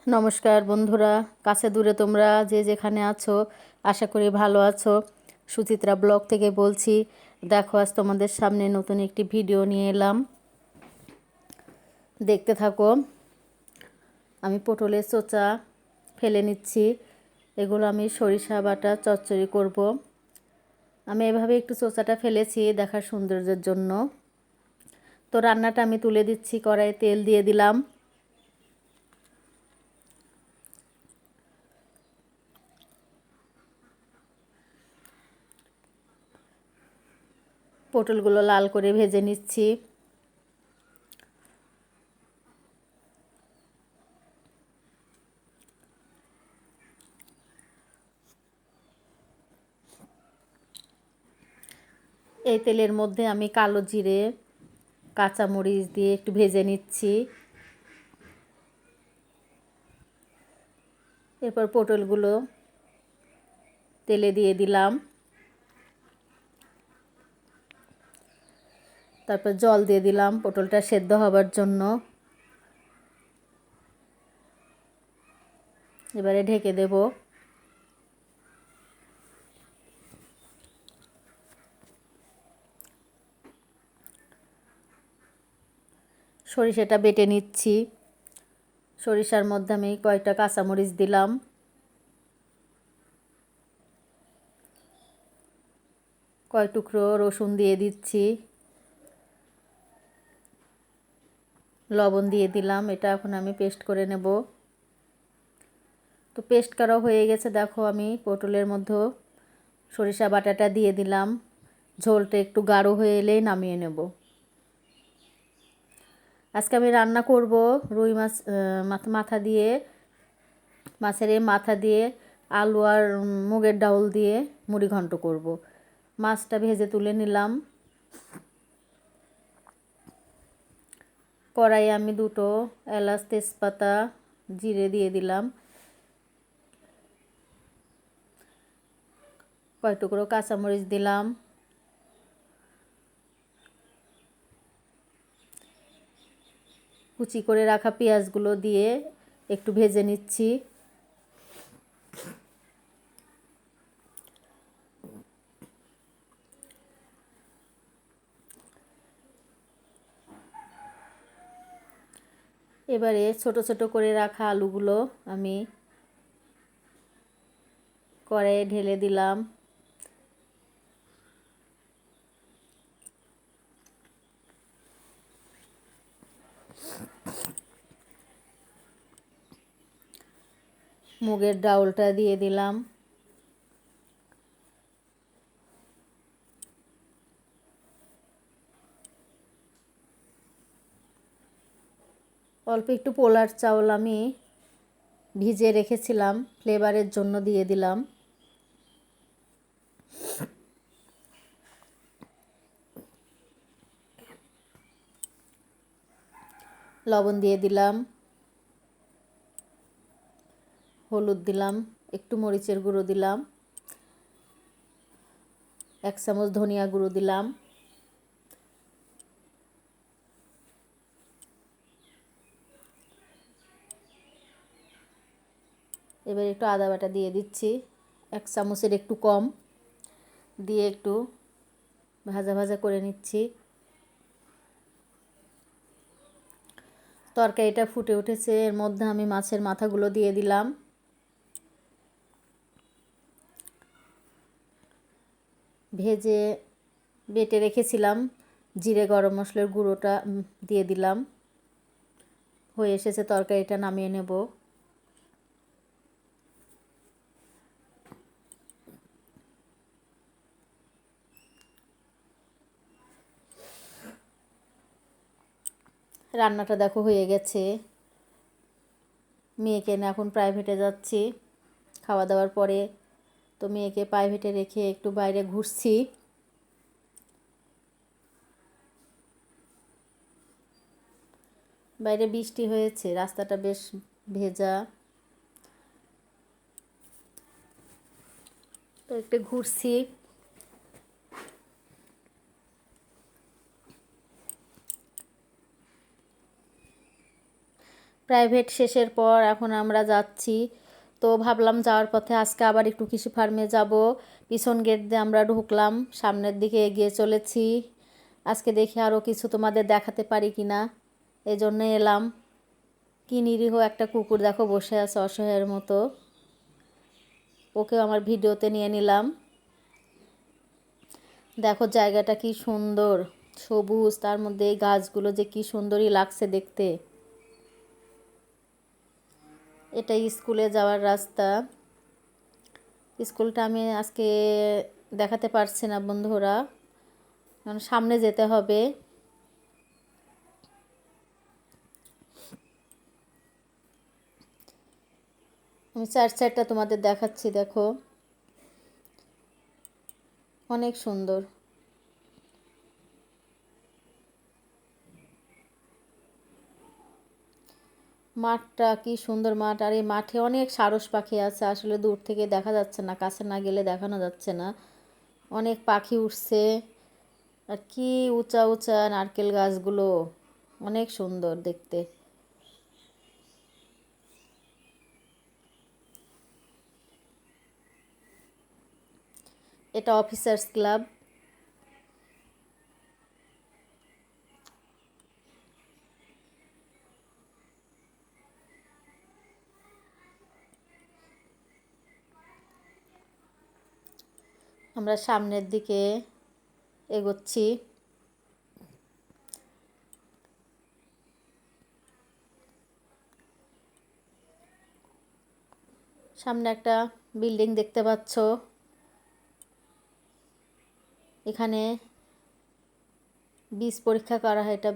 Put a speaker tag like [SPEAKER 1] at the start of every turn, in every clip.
[SPEAKER 1] নমস্কার বন্ধুরা, কাছে দূরে তোমরা যে যেখানে আছো, আশা করি ভালো আছো। সুচিত্রা ব্লগ থেকে বলছি। দেখো, আজ তোমাদের সামনে নতুন একটি ভিডিও নিয়ে এলাম, দেখতে থাকো। আমি পটলের চোচা ফেলে নিচ্ছি। এগুলো আমি সরিষা বাটা চচ্চড়ি করব। আমি এভাবে একটু চোচাটা ফেলেছি দেখার সৌন্দর্যের জন্য। তো রান্নাটা আমি তুলে দিচ্ছি। কড়াইয়ে তেল দিয়ে দিলাম। পটলগুলো লাল করে ভেজে নিচ্ছি। এই তেলের মধ্যে আমি কালো জিরে, কাঁচামরিচ দিয়ে একটু ভেজে নিচ্ছি। এরপর পটলগুলো তেলে দিয়ে দিলাম। তারপর জল দিয়ে দিলাম পটলটা সেদ্ধ হবার জন্য। এবারে ঢেকে দেব। সরিষাটা বেটে নিচ্ছি। সরিষার মধ্যে আমি কয়েকটা কাঁচামরিচ দিলাম, কয় টুকরো রসুন দিয়ে দিচ্ছি, লবণ দিয়ে দিলাম। এটা এখন আমি পেস্ট করে নেব। তো পেস্ট করা হয়ে গেছে। দেখো, আমি পটলের মধ্যে সরিষা বাটাটা দিয়ে দিলাম। ঝোলটা একটু গাঢ় হয়ে এলেই নামিয়ে নেব। আজকে আমি রান্না করব রুই মাছ, মাথা দিয়ে, মাছের এই মাথা দিয়ে আলু আর মুগের ডাউল দিয়ে মুড়ি ঘন্ট করব। মাছটা ভেজে তুলে নিলাম। কড়াইয়ে আমি দুটো এলাচ, তেজপাতা, জিরে দিয়ে দিলাম। কয় টুকরো কাঁচামরিচ দিলাম। কুচি করে রাখা পেঁয়াজগুলো দিয়ে একটু ভেজে নিচ্ছি। এবারে ছোট ছোট করে রাখা আলুগুলো আমি কড়াইয়ে ঢেলে দিলাম। মুগের ডাউলটা দিয়ে দিলাম। অল্প একটু পোলার চাউল আমি ভিজিয়ে রেখেছিলাম, ফ্লেভারের জন্য দিয়ে দিলাম। লবণ দিয়ে দিলাম, হলুদ দিলাম, একটু মরিচের গুঁড়ো দিলাম, 1 চামচ ধনিয়া গুঁড়ো দিলাম। এবার একটু আদা বাটা দিয়ে দিচ্ছি, 1 চামচের একটু কম দিয়ে একটু ভাজা ভাজা করে নিচ্ছি। তরকারিটা ফুটে উঠেছে। এর মধ্যে আমি মাছের মাথাগুলো দিয়ে দিলাম। ভেজে বেটে রেখেছিলাম জিরে, গরম মশলার গুঁড়োটা দিয়ে দিলাম। হয়ে এসেছে, তরকারিটা নামিয়ে নেব। রান্নাটা দেখো হয়ে গেছে। মেয়েকে না এখন প্রাইভেটে যাচ্ছি খাওয়া দাওয়ার পরে। তো মেয়েকে প্রাইভেটে রেখে একটু বাইরে ঘুরছি। বাইরে বৃষ্টি হয়েছে, রাস্তাটা বেশ ভেজা। তো একটু ঘুরছি। প্রাইভেট শেষের পর এখন আমরা যাচ্ছি। তো ভাবলাম যাওয়ার পথে আজকে আবার একটু কৃষি ফার্মে যাব। পিছন গেট দিয়ে আমরা ঢুকলাম, সামনের দিকে এগিয়ে চলেছি। আজকে দেখি আরও কিছু তোমাদের দেখাতে পারি কি না, এই জন্য এলাম। কি নিরীহ একটা কুকুর দেখো বসে আছে অসহায়ের মতো, ওকেও আমার ভিডিওতে নিয়ে নিলাম। দেখো জায়গাটা কি সুন্দর, সবুজ, তার মধ্যে এই গাছগুলো যে কি সুন্দরই লাগছে দেখতে। এটা স্কুলে যাওয়ার রাস্তা। স্কুলটা আমি আজকে দেখাতে পারছি না বন্ধুরা, কারণ সামনে যেতে হবে। আমি চার সাইডটা তোমাদের দেখাচ্ছি, দেখো অনেক সুন্দর। মাঠটা কি সুন্দর মাঠ, আর এই মাঠে অনেক সারস পাখি আছে, আসলে দূর থেকে দেখা যাচ্ছে না, কাছে না গেলে দেখানো যাচ্ছে না। অনেক পাখি উঠছে, আর কি উঁচা উঁচা নারকেল গাছগুলো, অনেক সুন্দর দেখতে। এটা অফিসার্স ক্লাব। আমরা সামনের দিকে এগোচ্ছি। সামনে একটা বিল্ডিং দেখতে পাচ্ছ, এখানে বীজ পরীক্ষা করা হয়, এটা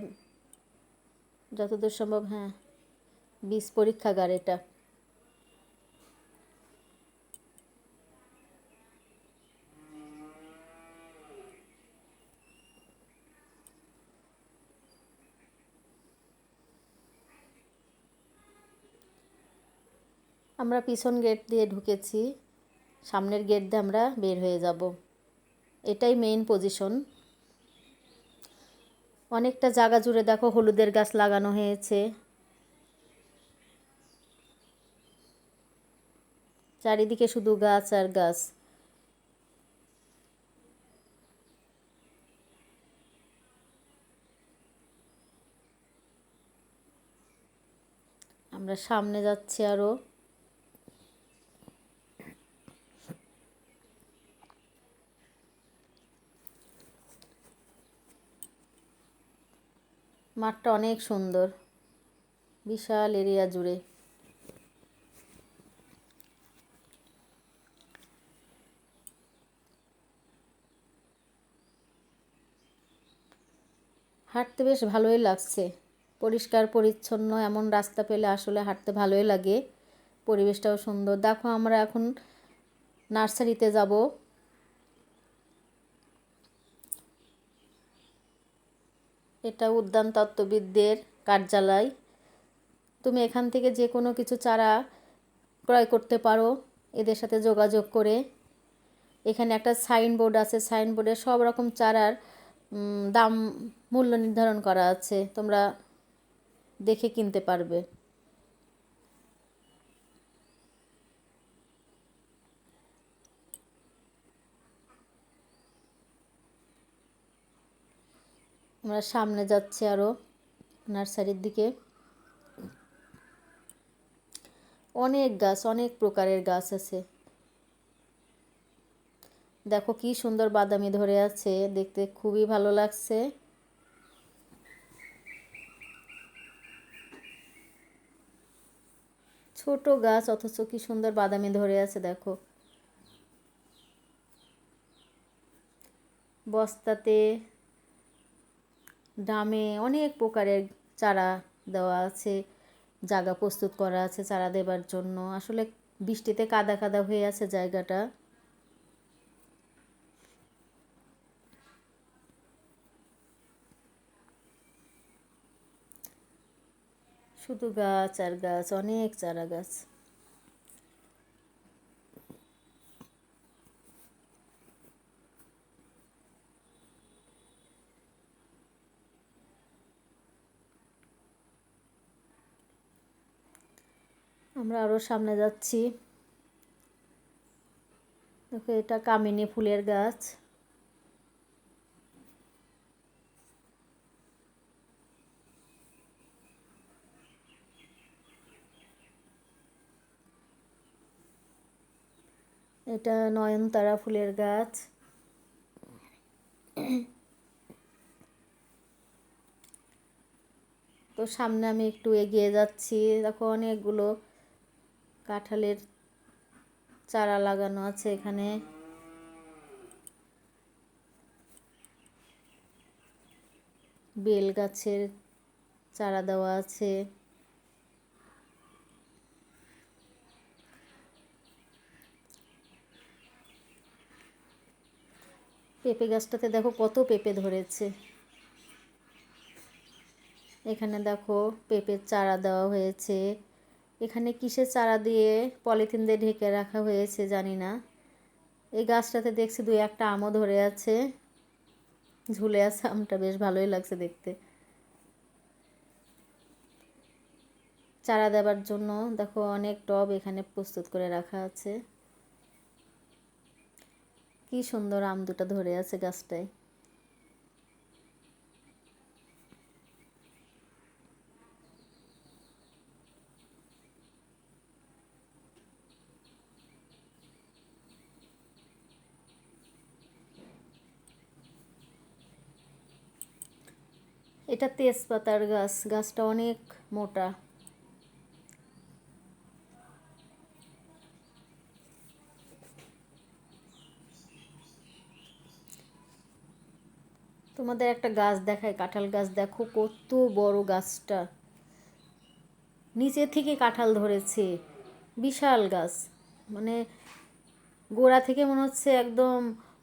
[SPEAKER 1] যতদূর সম্ভব, হ্যাঁ বীজ পরীক্ষাগার এটা। আমরা পিছন গেট দিয়ে ঢুকেছি, সামনের গেট দিয়ে আমরা বের হয়ে যাব। এটাই মেইন পজিশন। অনেকটা জায়গা জুড়ে দেখো হলুদের গাছ লাগানো হয়েছে, চারিদিকে শুধু গাছ আর গাছ। আমরা সামনে যাচ্ছি আরও। মাঠটা অনেক সুন্দর, বিশাল এরিয়া জুড়ে। হাঁটতে বেশ ভালোই লাগছে, পরিষ্কার পরিচ্ছন্ন এমন রাস্তা পেলে আসলে হাঁটতে ভালোই লাগে, পরিবেশটাও সুন্দর। দেখো আমরা এখন নার্সারিতে যাব। এটা উদ্যান তত্ত্ববিদদের কার্যালয়। তুমি এখান থেকে যে কোনো কিছু চারা ক্রয় করতে পারো এদের সাথে যোগাযোগ করে। এখানে একটা সাইনবোর্ড আছে, সাইনবোর্ডে সব রকম চারার দাম, মূল্য নির্ধারণ করা আছে, তোমরা দেখে কিনতে পারবে। আমরা সামনে যাচ্ছি আরও নার্সারির দিকে। অনেক গাছ, অনেক প্রকারের গাছ আছে, দেখো কি সুন্দর বাদামি ধরে আছে, দেখতে খুবই ভালো লাগছে। ছোট গাছ অথচ কি সুন্দর বাদামি ধরে আছে দেখো। বস্তাতে, ডামে অনেক প্রকারের চারা দেওয়া আছে, জায়গা প্রস্তুত করা আছে চারা দেবার জন্য। আসলে বৃষ্টিতে কাদা কাদা হয়ে আছে জায়গাটা। শুধু গাছ আর গাছ, অনেক চারা গাছ। আমরা আরও সামনে যাচ্ছি। দেখো এটা কামিনী ফুলের গাছ। এটা নয়নতারা ফুলের গাছ। তো সামনে আমি একটু এগিয়ে যাচ্ছি, দেখো অনেকগুলো কাঁঠালের চারা লাগানো আছে এখানে। বেল গাছের চারা দেওয়া আছে। পেঁপে গাছটাতে দেখো কত পেঁপে ধরেছে। এখানে দেখো পেঁপের চারা দেওয়া হয়েছে। এখানে কিসের চারা দিয়ে পলিথিন দিয়ে ঢেকে রাখা হয়েছে জানি না। এই গাছটাতে দেখছি দুই একটা আমও ধরে আছে, ঝুলে আছে আমটা, বেশ ভালোই লাগছে দেখতে। চারা দেওয়ার জন্য দেখো অনেক টব এখানে প্রস্তুত করে রাখা আছে। কি সুন্দর আম দুটো ধরে আছে গাছটায়। এটা তেজপাতার গাছ, গাছটা অনেক মোটা। তোমাদের একটা গাছ দেখায়, কাঁঠাল গাছ, দেখো কত বড় গাছটা, নিচে থেকে কাঁঠাল ধরেছে। বিশাল গাছ, মানে গোড়া থেকে মনে হচ্ছে একদম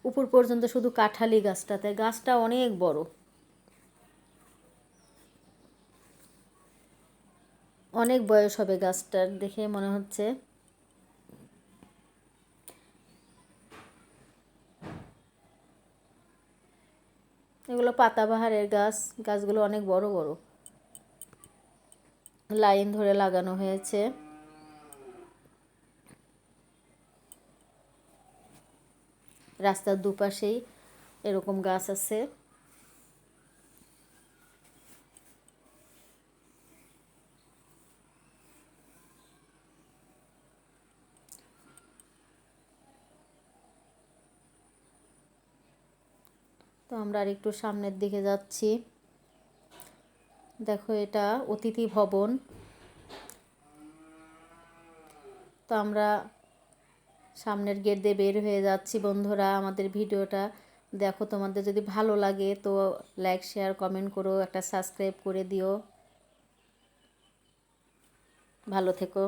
[SPEAKER 1] উপর পর্যন্ত শুধু কাঁঠালি গাছটাতে। গাছটা অনেক বড়, অনেক বয়স হবে গাছটার দেখে মনে হচ্ছে। এগুলো পাতাবাহারের গাছ, গাছগুলো অনেক বড় বড়, লাইন ধরে লাগানো হয়েছে। রাস্তার দুপাশেই এরকম গাছ আছে। তো আমরা আর একটু সামনের দিকে যাচ্ছি। দেখো এটা অতিথি ভবন। তো আমরা সামনের গেট দিয়ে বের হয়ে যাচ্ছি। বন্ধুরা, আমাদের ভিডিওটা দেখো, তোমাদের যদি ভালো লাগে তো লাইক শেয়ার কমেন্ট করো, একটা সাবস্ক্রাইব করে দিও। ভালো থেকো।